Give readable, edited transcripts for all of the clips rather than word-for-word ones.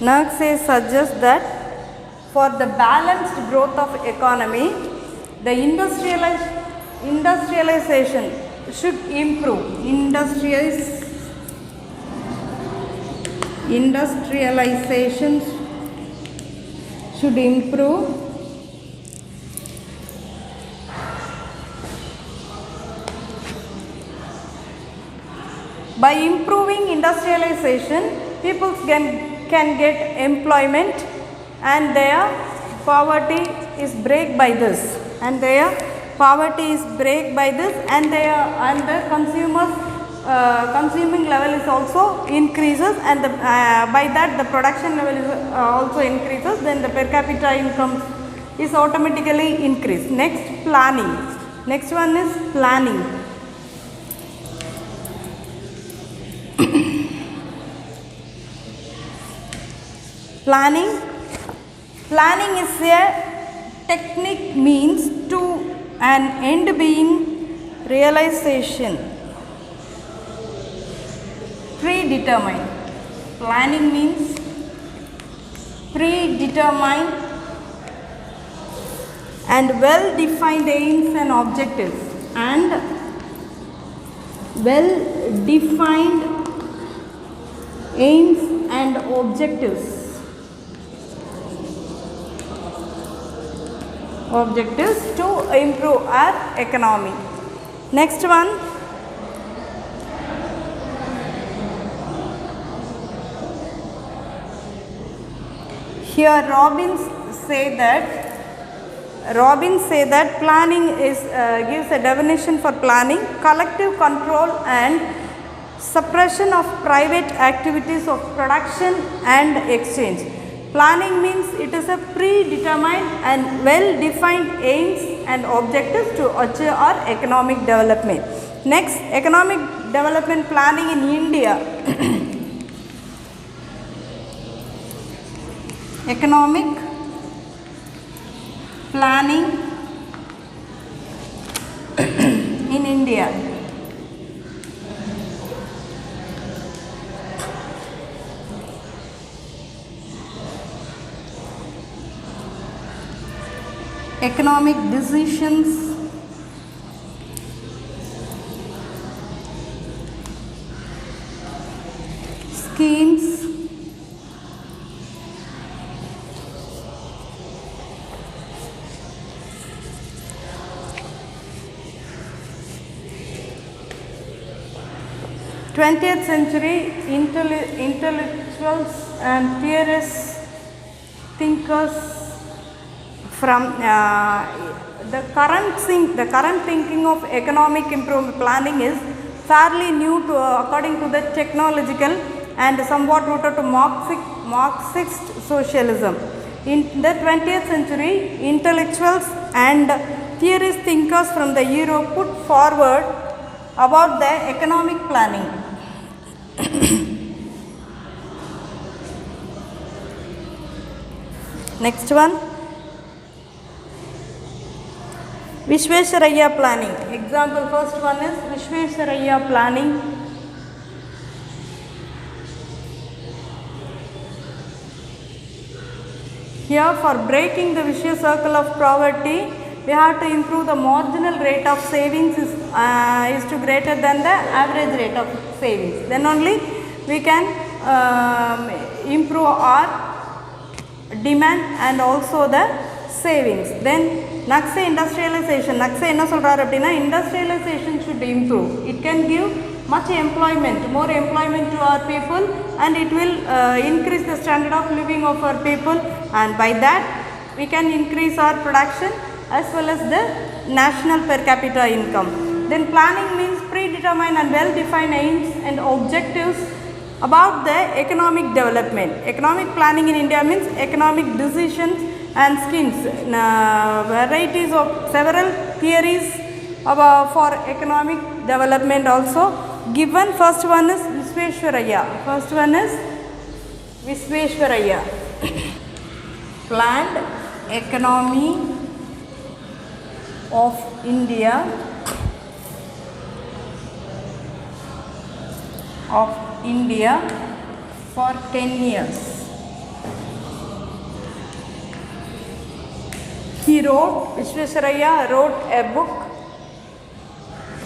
Next suggests that for the balanced growth of economy, the industrialization should improve. Industrialization should improve by improving industrialization. People can get employment and their poverty is break by this, and the consuming level is also increases, and by that the production level is also increases, then the per capita income is automatically increased. Next one is planning. Planning is a technique means to an end being realization. Predetermined. Planning means predetermined and well defined aims and objectives, and well defined aims and objectives to improve our economy. Next one, here Robbins say that planning is gives a definition for planning: collective control and suppression of private activities of production and exchange. Planning means it is a predetermined and well defined aims and objectives to achieve our economic development. Next, economic development planning in India. Economic planning in India. Economic decisions, schemes, twentieth century intellectuals and theorists, thinkers from the current thinking of economic improvement planning is fairly new to according to the technological and somewhat rooted to Marxist socialism. In the 20th century, intellectuals and theorist thinkers from the Europe put forward about the economic planning. Next one, Visvesvaraya planning. Example, first one is Visvesvaraya planning. Here, for breaking the vicious circle of poverty, we have to improve the marginal rate of savings is to greater than the average rate of savings. Then only we can improve our demand and also the savings. Then next industrialization. Next enna solrar appadina, industrialization should improve. It can give much employment, more employment to our people, and it will increase the standard of living of our people, and by that we can increase our production as well as the national per capita income. Then planning means predetermined and well defined aims and objectives about the economic development. Economic planning in India means economic decisions and schemes. Varieties of several theories about for economic development also given. First one is Visvesvaraya. Planned economy of India for 10 years. Vishwesvaraya wrote a book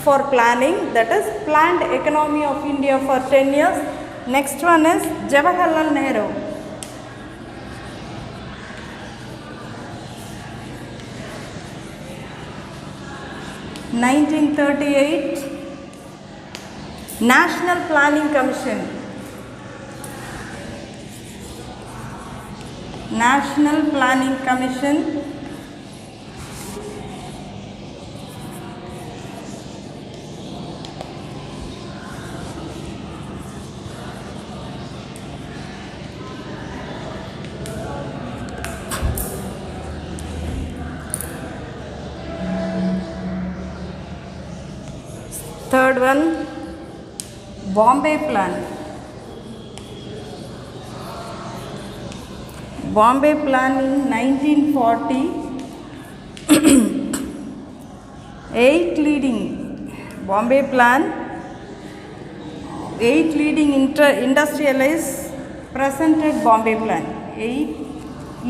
for planning, that is planned economy of India for 10 years. Next one is Jawaharlal Nehru. (1938) National Planning Commission. National Planning Commission. Third one, Bombay Plan. Bombay Plan in 1940. 8 leading Bombay Plan. 8 leading industrialists presented Bombay Plan. 8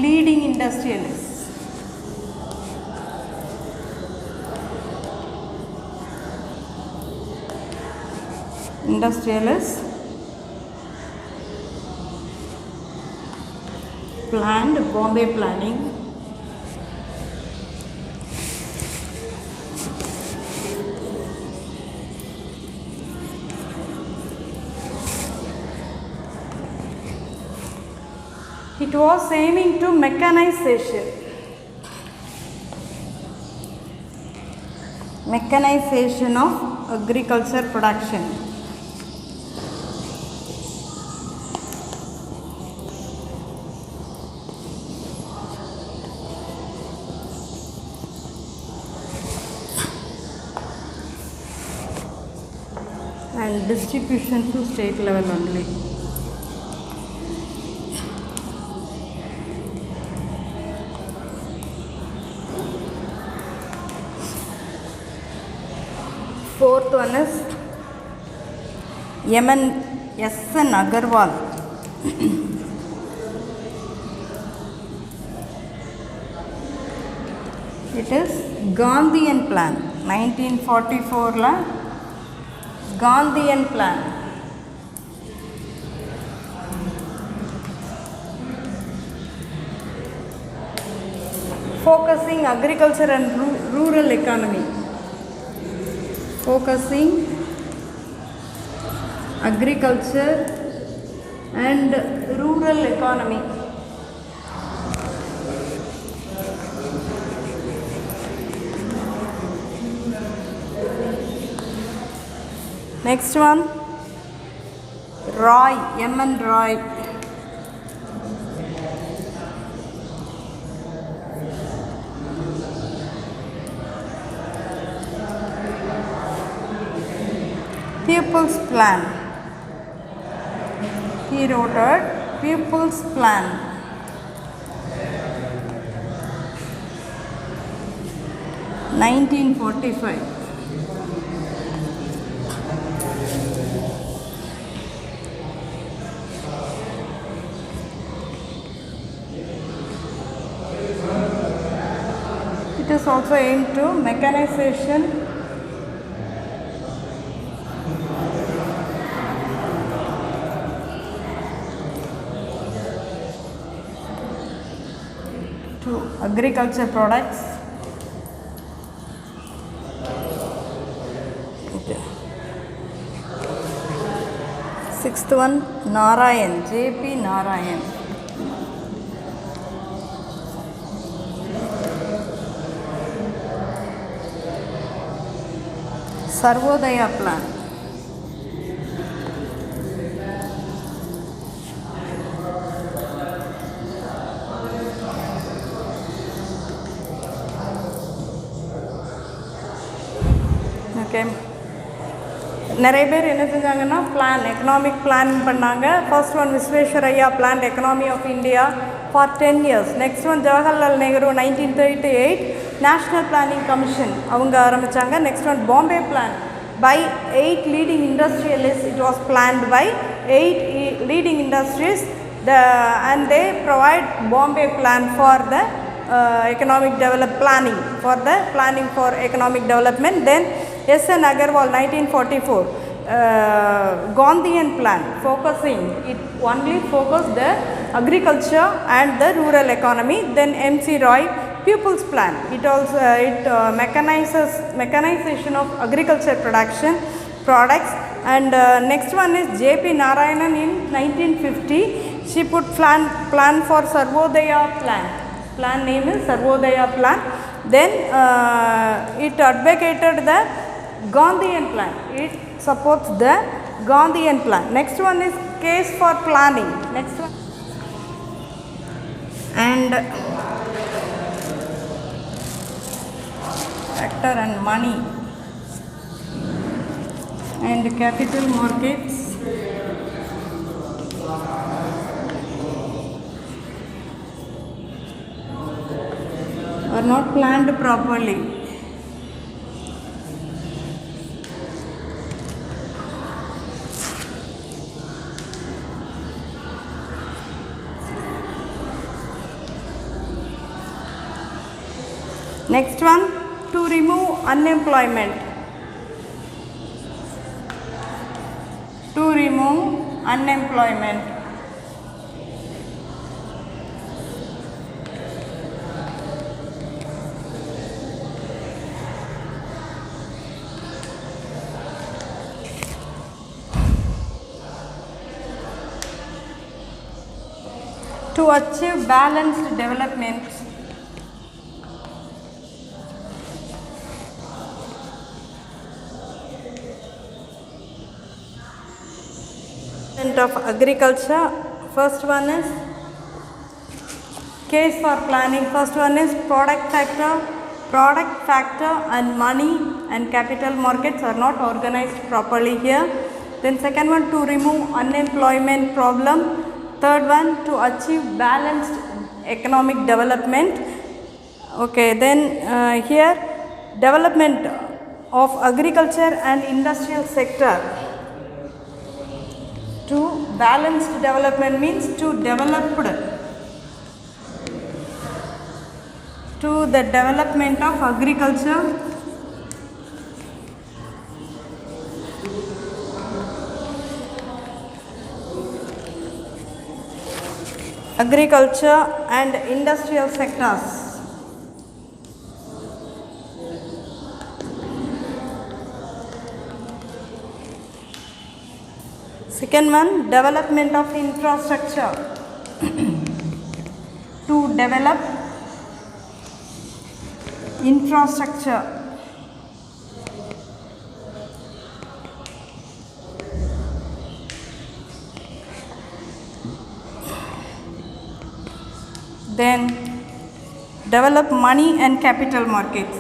leading industrialists. Planned Bombay planning. It was aiming to mechanization of agriculture production. And distribution to state level only. Fourth one is S.N. Agarwal. It is Gandhian Plan. 1944 la Gandhian Plan. Focusing agriculture and rural economy. Focusing agriculture and rural economy. Next one, Roy, M.N. Roy. People's Plan. He wrote a People's Plan. (1945). It is also aimed to mechanization to agriculture products. Okay. Sixth one, Narayan, J.P. Narayan. Sarvodaya Plan. Okay. நிறைய பேர் என்ன செஞ்சாங்கன்னா economic plan பண்ணாங்க. First one Visvesvaraya planned economy of India for 10 years. Next one Jawaharlal Nehru 1938 national planning commission அவங்க ஆரம்பித்தாங்க. Next one Bombay plan by 8 leading industrialists. It was planned by 8 leading industries and they provide Bombay plan for the economic planning for economic development. Then S.N. Agarwal 1944 Gandhian plan it only focused the agriculture and the rural economy. Then M.C. Roy Pupils plan, it also mechanization of agriculture production products. And next one is J.P. Narayanan in 1950. She put plan for Sarvodaya plan name is Sarvodaya plan. Then it advocated the Gandhian plan, it supports the Gandhian plan. Next one is case for planning. Next one, and factor and money and capital markets are not planned properly. Next one, to remove unemployment. To remove unemployment. To achieve balanced development. Of agriculture, first one is case for planning. First one is product factor and money and capital markets are not organized properly here. Then second one, to remove unemployment problem. Third one, to achieve balanced economic development. Okay, then here development of agriculture and industrial sector. To balanced development means to the development of agriculture, and industrial sectors. Second one, development of infrastructure. To develop infrastructure. Then develop money and capital markets.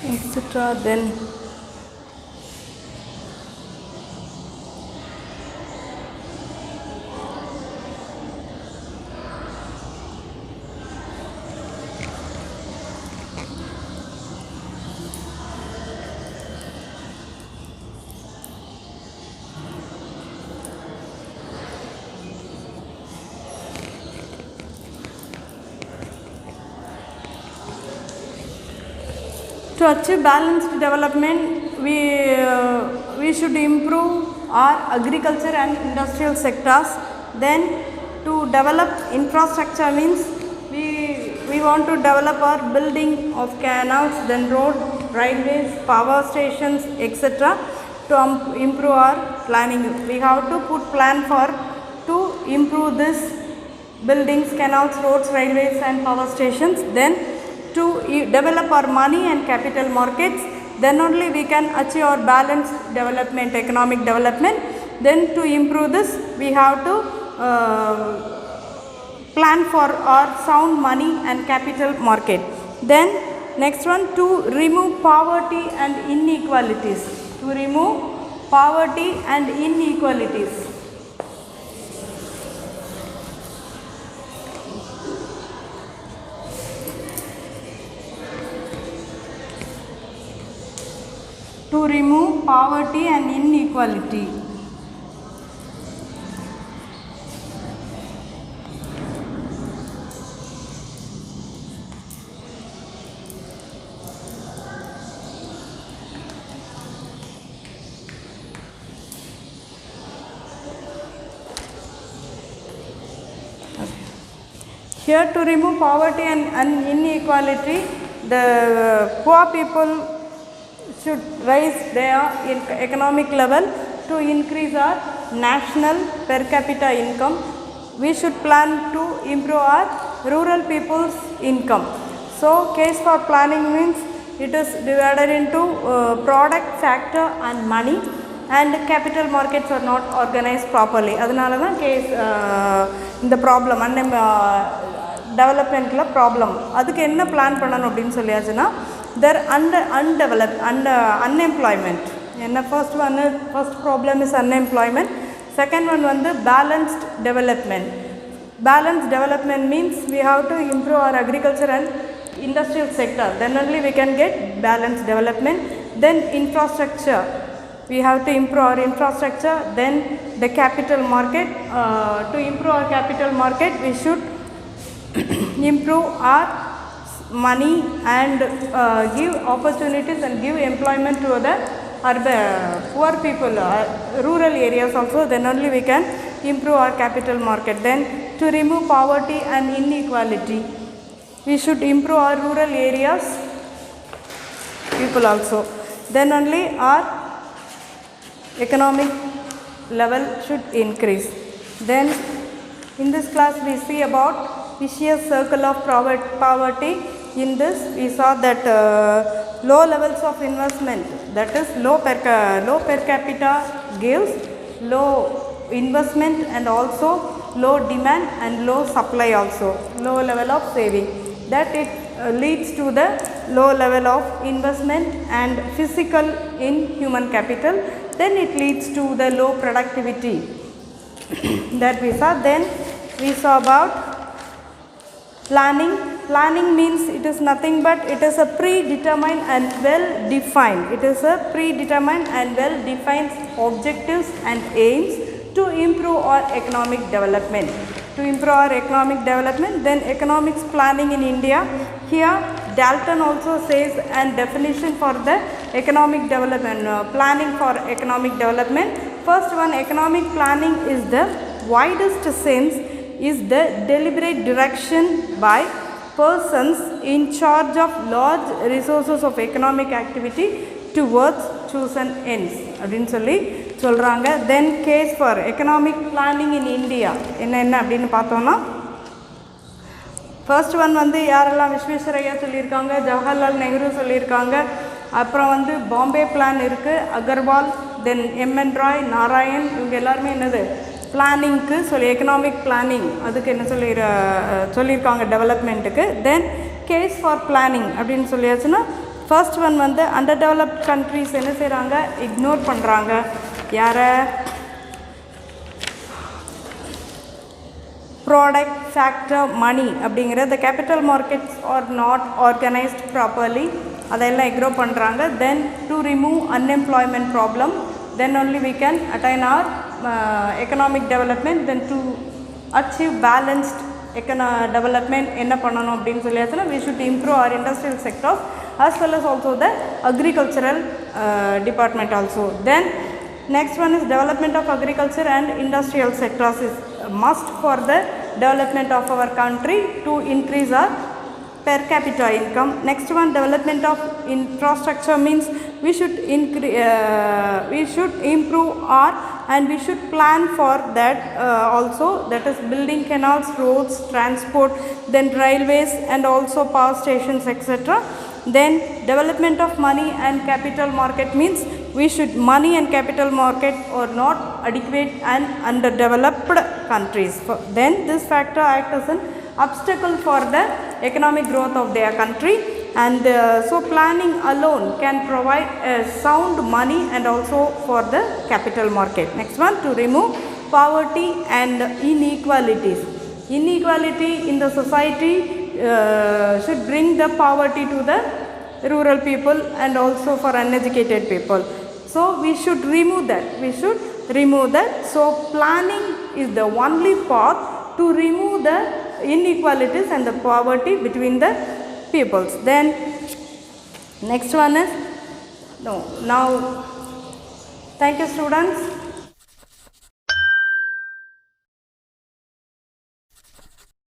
Etc. Then to achieve balanced development, we should improve our agriculture and industrial sectors. Then to develop infrastructure means we want to develop our building of canals, then road, railways, power stations, etc. To improve our planning, we have to put plan to improve this buildings, canals, roads, railways and power stations. Then to develop our money and capital markets, then only we can achieve our balanced development, economic development. Then to improve this, we have to plan for our sound money and capital market. Then next one, to remove poverty and inequalities. To remove poverty and inequalities. To remove poverty and inequality. Here, to remove poverty and inequality, the poor people should raise their economic level to increase our national per capita income. We should plan to improve our rural people's income. So, case for planning means it is divided into product, factor and money, and capital markets are not organized properly. Adanala da case the problem development la problem. Adukku enna plan pananum appdin solliyachuna, there undeveloped unemployment. And first problem is unemployment. Second one vandu balanced development. Balanced development means we have to improve our agriculture and industrial sector, then only we can get balanced development. Then infrastructure, we have to improve our infrastructure. Then the capital market, to improve our capital market we should improve our money and give opportunities and give employment to the poor people, rural areas also, then only we can improve our capital market. Then to remove poverty and inequality, we should improve our rural areas people also, then only our economic level should increase. Then in this class we see about vicious circle of poverty. In this we saw that low levels of investment, that is low per capita gives low investment and also low demand and low supply also, low level of saving, that it leads to the low level of investment and physical in human capital, then it leads to the low productivity that we saw. Then we saw about planning. Planning means it is nothing but it is a predetermined and well defined. It is a predetermined and well defined objectives and aims to improve our economic development. To improve our economic development, then economics planning in India. Here Dalton also says and definition for the economic development, planning for economic development. First one, economic planning is the widest sense is the deliberate direction by persons in charge of large resources of economic activity towards chosen ends அப்படினு சொல்லி சொல்றாங்க. Then case for economic planning in India என்ன அப்படினு பார்த்தோம்னா, first one வந்து யாரெல்லாம் விஸ்வேஸ்வரய்யா சொல்லியிருக்காங்க, ஜவஹர்லால் நேரு சொல்லியிருக்காங்க, அப்புறம் வந்து பாம்பே பிளான் இருக்குது, அகர்வால், தென் எம்என் ராய், நாராயண், இவங்க எல்லாருமே என்னது பிளானிங்க்கு சொல்லி எக்கனாமிக் பிளானிங் அதுக்கு என்ன சொல்லியிருக்காங்க டெவலப்மெண்ட்டுக்கு. தென் கேஸ் ஃபார் பிளானிங் அப்படின்னு சொல்லியாச்சுன்னா, ஃபர்ஸ்ட் ஒன் வந்து அண்டர் டெவலப்ட் கண்ட்ரிஸ் என்ன செய்கிறாங்க, இக்னோர் பண்ணுறாங்க. யாரை? ப்ராடக்ட், ஃபேக்டர், மணி அப்படிங்கிற the capital markets are not organized properly, அதெல்லாம் இக்னோர் பண்ணுறாங்க. Then to remove unemployment problem, then only we can attain our economic development. Then to achieve balanced development enna pananum appdin solliyachuna, we should improve our industrial sectors as well as also the agricultural department also. Then next one is development of agriculture and industrial sectors is must for the development of our country to increase our per capita income. Next one, development of infrastructure means we should improve our and we should plan for that also, that is building canals, roads, transport, then railways and also power stations etc. Then development of money and capital market means we should money and capital market are not adequate and underdeveloped countries. Then this factor acts as an obstacle for the economic growth of their country, and so planning alone can provide a sound money and also for the capital market. Next one, to remove poverty and inequalities. Inequality in the society should bring the poverty to the rural people and also for uneducated people. So we should remove that. We should remove that. So planning is the only path to remove the inequalities and the poverty between the peoples. Then next one is now thank you students.